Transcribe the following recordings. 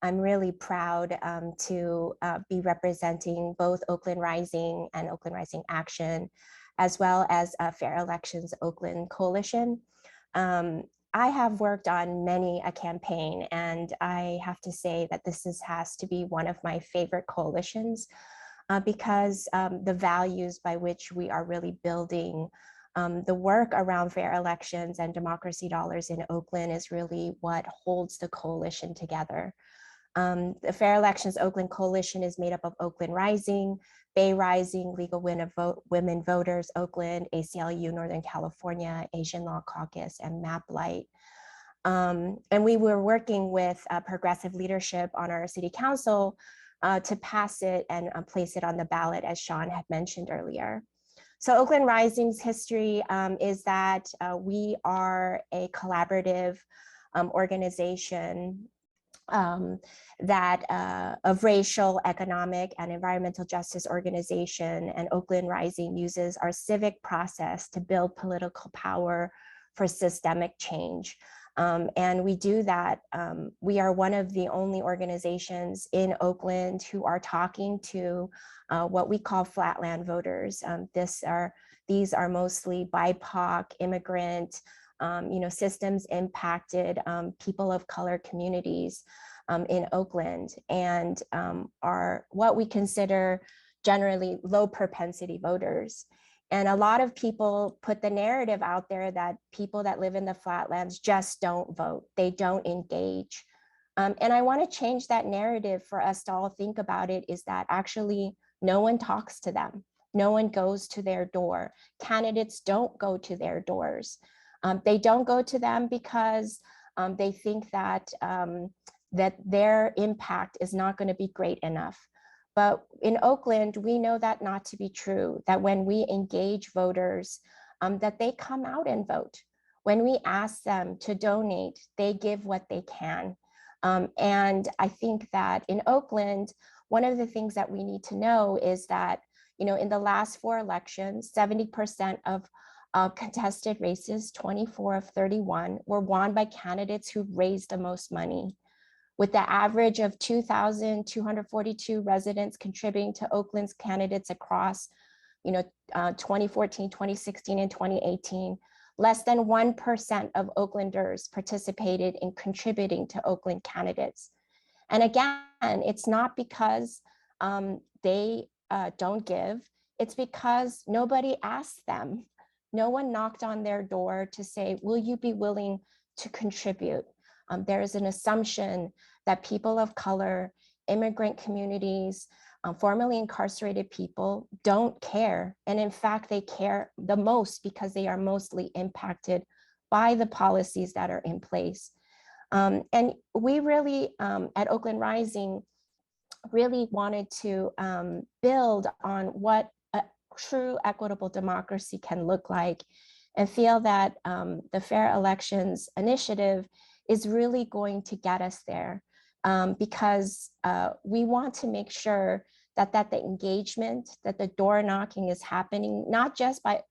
I'm really proud to be representing both Oakland Rising and Oakland Rising Action, as well as Fair Elections Oakland Coalition. I have worked on many a campaign, and I have to say that has to be one of my favorite coalitions because the values by which we are really building the work around fair elections and democracy dollars in Oakland is really what holds the coalition together. The Fair Elections Oakland Coalition is made up of Oakland Rising, Bay Rising, Legal Women Voters Oakland, ACLU Northern California, Asian Law Caucus, and MAP Light. And we were working with progressive leadership on our city council to pass it and place it on the ballot, as Sean had mentioned earlier. So Oakland Rising's history is that we are a collaborative organization of racial, economic, and environmental justice organization, and Oakland Rising uses our civic process to build political power for systemic change. And we do that. We are one of the only organizations in Oakland who are talking to what we call flatland voters. These are mostly BIPOC, immigrant, systems impacted people of color communities in Oakland, and are what we consider generally low propensity voters. And a lot of people put the narrative out there that people that live in the flatlands just don't vote, they don't engage. And I want to change that narrative for us to all think about it, is that actually no one talks to them. No one goes to their door. Candidates don't go to their doors. They don't go to them because they think that, that their impact is not going to be great enough. But in Oakland, we know that not to be true, that when we engage voters, that they come out and vote. When we ask them to donate, they give what they can. And I think that in Oakland, one of the things that we need to know is that, in the last 4 elections, 70% of contested races, 24 of 31, were won by candidates who raised the most money, with the average of 2,242 residents contributing to Oakland's candidates across 2014, 2016, and 2018. Less than 1% of Oaklanders participated in contributing to Oakland candidates. And again, it's not because they don't give, it's because nobody asked them. No one knocked on their door to say, will you be willing to contribute? There is an assumption that people of color, immigrant communities, formerly incarcerated people don't care. And in fact, they care the most because they are mostly impacted by the policies that are in place. And we really, at Oakland Rising, really wanted to build on what a true equitable democracy can look like, and feel that the Fair Elections initiative is really going to get us there, because we want to make sure that the engagement, that the door knocking is happening, not just by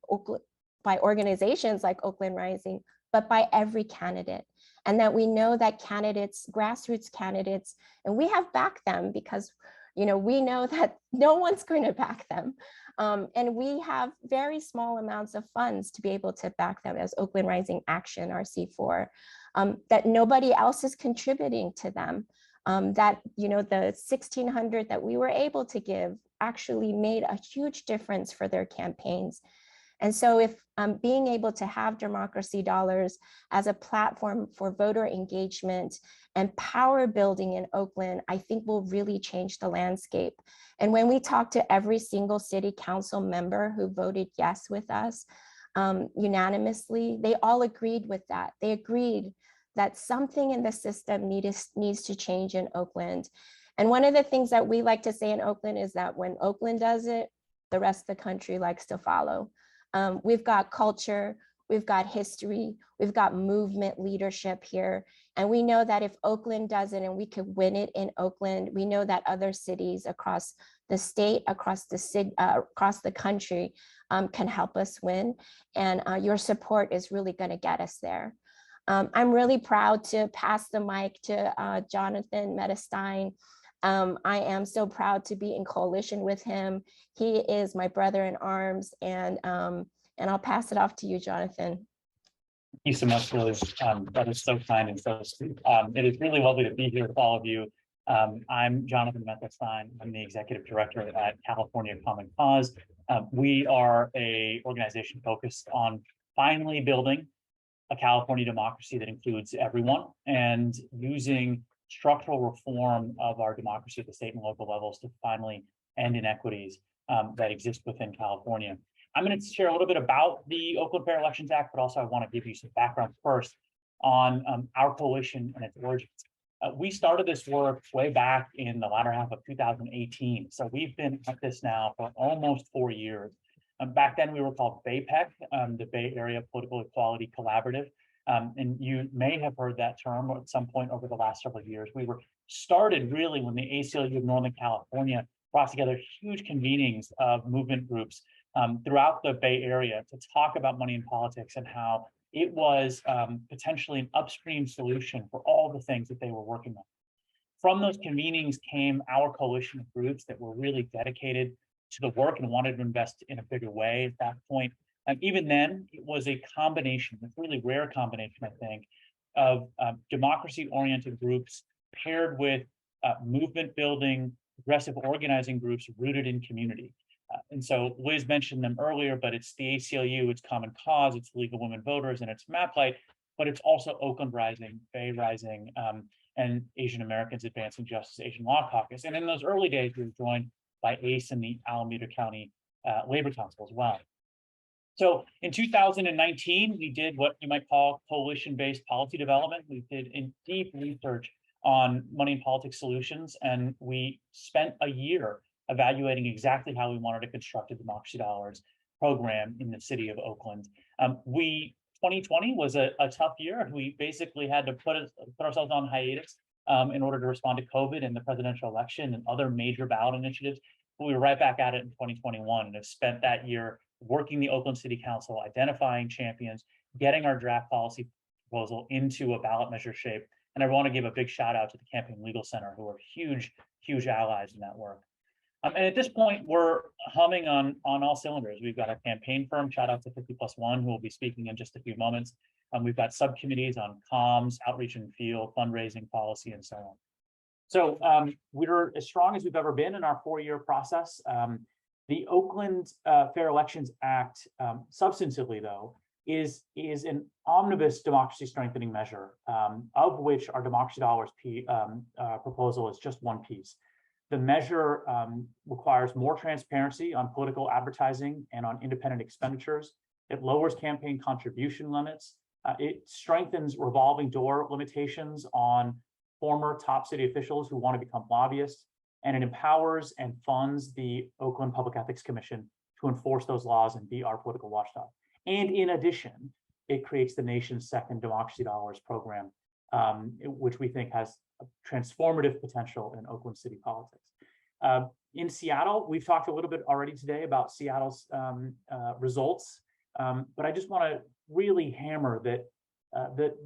organizations like Oakland Rising, but by every candidate. And that we know that candidates, grassroots candidates, and we have backed them because we know that no one's going to back them. And we have very small amounts of funds to be able to back them as Oakland Rising Action, RC4, that nobody else is contributing to them. That the 1,600 that we were able to give actually made a huge difference for their campaigns. And so if being able to have democracy dollars as a platform for voter engagement and power building in Oakland, I think will really change the landscape. And when we talk to every single city council member who voted yes with us unanimously, they all agreed with that. They agreed that something in the system needs to change in Oakland. And one of the things that we like to say in Oakland is that when Oakland does it, the rest of the country likes to follow. We've got culture, we've got history, we've got movement leadership here. And we know that if Oakland does it and we could win it in Oakland, we know that other cities across the state, across the city, across the country can help us win. And your support is really going to get us there. I'm really proud to pass the mic to Jonathan Medestein. I am so proud to be in coalition with him. He is my brother in arms, and I'll pass it off to you, Jonathan. Thank you so much, Liz. That is so kind and so sweet. It is really lovely to be here with all of you. I'm Jonathan Medestein. I'm the executive director at California Common Cause. We are an organization focused on finally building a California democracy that includes everyone and using structural reform of our democracy at the state and local levels to finally end inequities that exist within California. I'm going to share a little bit about the Oakland Fair Elections Act, but also I want to give you some background first on our coalition and its origins. We started this work way back in the latter half of 2018. So we've been at this now for almost 4 years. Back then we were called BAPEC, the Bay Area Political Equality Collaborative. And you may have heard that term at some point over the last several years. We were started really when the ACLU of Northern California brought together huge convenings of movement groups throughout the Bay Area to talk about money in politics and how it was potentially an upstream solution for all the things that they were working on. From those convenings came our coalition of groups that were really dedicated to the work and wanted to invest in a bigger way at that point. And even then, it was a combination, a really rare combination, I think, of democracy-oriented groups paired with movement building, progressive organizing groups rooted in community. And so Liz mentioned them earlier, but it's the ACLU, it's Common Cause, it's League of Women Voters, and it's MapLight, but it's also Oakland Rising, Bay Rising, and Asian Americans Advancing Justice, Asian Law Caucus. And in those early days, we were joined by ACE and the Alameda County Labor Council as well. So in 2019, we did what you might call coalition-based policy development. We did deep research on money in politics solutions, and we spent a year evaluating exactly how we wanted to construct a Democracy Dollars program in the city of Oakland. 2020 was a tough year. We basically had to put ourselves on hiatus in order to respond to COVID and the presidential election and other major ballot initiatives. But we were right back at it in 2021 and have spent that year working the Oakland City Council, identifying champions, getting our draft policy proposal into a ballot measure shape. And I want to give a big shout out to the Campaign Legal Center, who are huge, huge allies in that work. And at this point, we're humming on all cylinders. We've got a campaign firm, shout out to 50+1, who will be speaking in just a few moments. We've got subcommittees on comms, outreach and field, fundraising, policy, and so on. So we're as strong as we've ever been in our 4-year process. The Oakland Fair Elections Act, substantively though, is an omnibus democracy strengthening measure, of which our Democracy Dollars proposal is just one piece. The measure requires more transparency on political advertising and on independent expenditures. It lowers campaign contribution limits. It strengthens revolving door limitations on former top city officials who want to become lobbyists. And it empowers and funds the Oakland Public Ethics Commission to enforce those laws and be our political watchdog. And in addition, it creates the nation's second Democracy Dollars program, which we think has a transformative potential in Oakland city politics. In Seattle, we've talked a little bit already today about Seattle's results, but I just want to really hammer that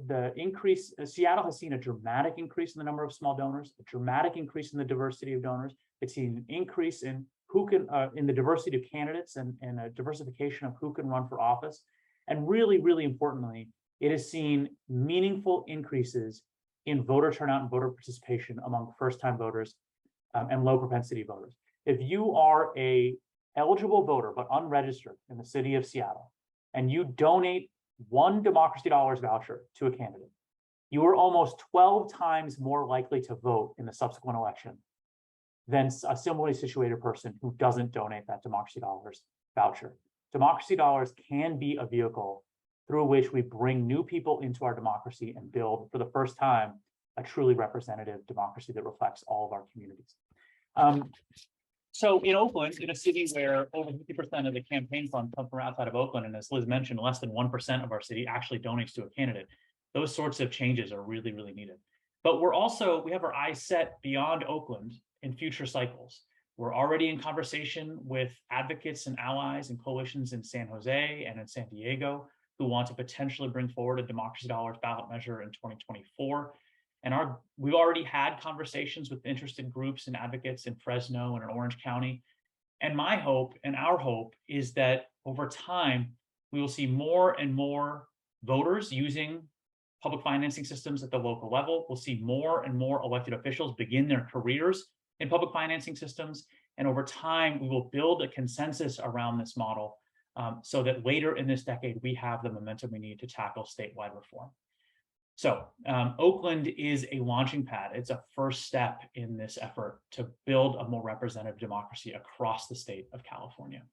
the increase, Seattle has seen a dramatic increase in the number of small donors, a dramatic increase in the diversity of donors. It's seen an increase in who can, in the diversity of candidates and a diversification of who can run for office. And really, really importantly, it has seen meaningful increases in voter turnout and voter participation among first-time voters and low propensity voters. If you are a eligible voter but unregistered in the city of Seattle, and you donate one Democracy Dollars voucher to a candidate, you are almost 12 times more likely to vote in the subsequent election than a similarly situated person who doesn't donate that Democracy Dollars voucher. Democracy Dollars can be a vehicle through which we bring new people into our democracy and build, for the first time, a truly representative democracy that reflects all of our communities. So in Oakland, in a city where over 50% of the campaign funds come from outside of Oakland, and as Liz mentioned, less than 1% of our city actually donates to a candidate, those sorts of changes are really, really needed. But we have our eyes set beyond Oakland in future cycles. We're already in conversation with advocates and allies and coalitions in San Jose and in San Diego. who want to potentially bring forward a Democracy Dollars ballot measure in 2024. And we've already had conversations with interested groups and advocates in Fresno and in Orange County. And my hope and our hope is that over time, we will see more and more voters using public financing systems at the local level. We'll see more and more elected officials begin their careers in public financing systems. And over time, we will build a consensus around this model so that later in this decade, we have the momentum we need to tackle statewide reform. So Oakland is a launching pad. It's a first step in this effort to build a more representative democracy across the state of California.